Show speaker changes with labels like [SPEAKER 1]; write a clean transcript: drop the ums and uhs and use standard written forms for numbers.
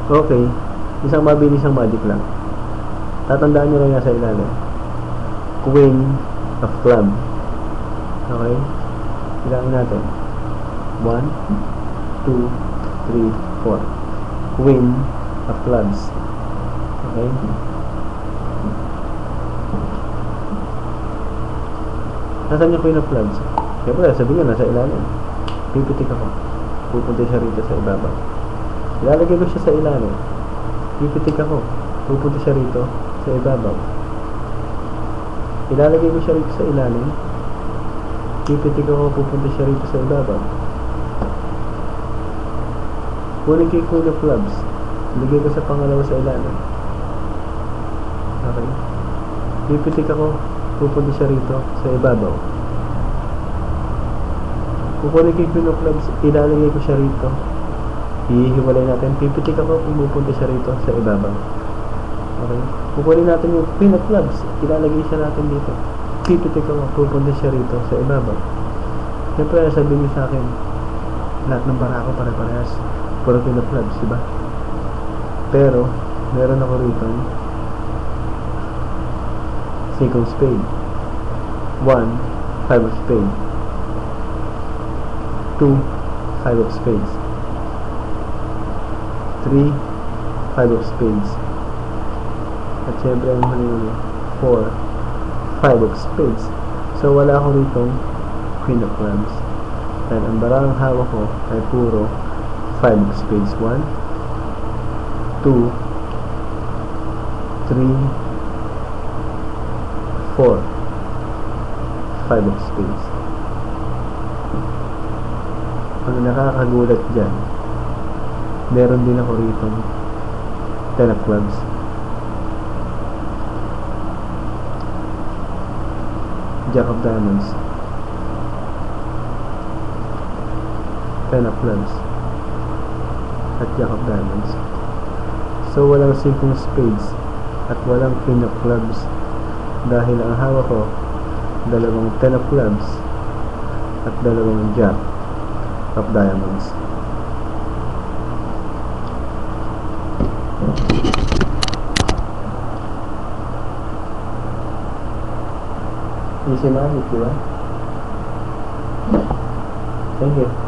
[SPEAKER 1] Okay. Isang mabilisang magic lang. Tatandaan nyo lang yan sa ilalim. Queen of club. Okay? Ilangin natin. 1, 2, 3, 4. Queen of clubs. Okay? Nasaan yung queen of clubs? Siyempre, sabi nga, nasa ilalim. Pipitik ako. Pupunta siya rito sa ibabaw. Ilalagay ko siya sa ilalim. Pipitik ako. Pupunta siya rito sa ibabaw. Ilalagay ko siya rito sa ilalim. Pipitik ako. Pupunta siya rito sa ibabaw. Kunin ko yung queen of clubs. Iligay ko sa pangalawa sa ilalim. Okay. Pipitik ako. Pupunta siya rito sa ibabaw. Kukunin ko yung queen of clubs. Ilalagay ko siya rito. Hihiwalay natin. Pipitik ako. Pupunta siya rito sa ibabaw. Okay. Kukunin natin yung queen of clubs. Ilalagay siya natin dito. Pipitik ako. Pupunta siya rito sa ibabaw. Siyempre, sabihin niyo sa akin, lahat ng barako pare-parehas. Puro queen of clubs, diba? Pero, meron ako rito six of spade. 1, 5 of spade. 2, 5 of spades. 3, 5 of spades. At syempre ang huli 4, 5 of spades. So wala ako rito queen of clubs. And ang barang hawak ko ay puro 5 of spades. 1, 2, 3, 4, 5 of spades. Ang nakakagulat dyan, meron din ako rito 10 of clubs. Jack of diamonds, 10 of clubs, at Jack of diamonds. So walang 5 spades at walang queen of clubs, dahil ang hawak ko dalawang 10 of clubs at dalawang Jack of diamonds. Easy magic, diba? Thank you.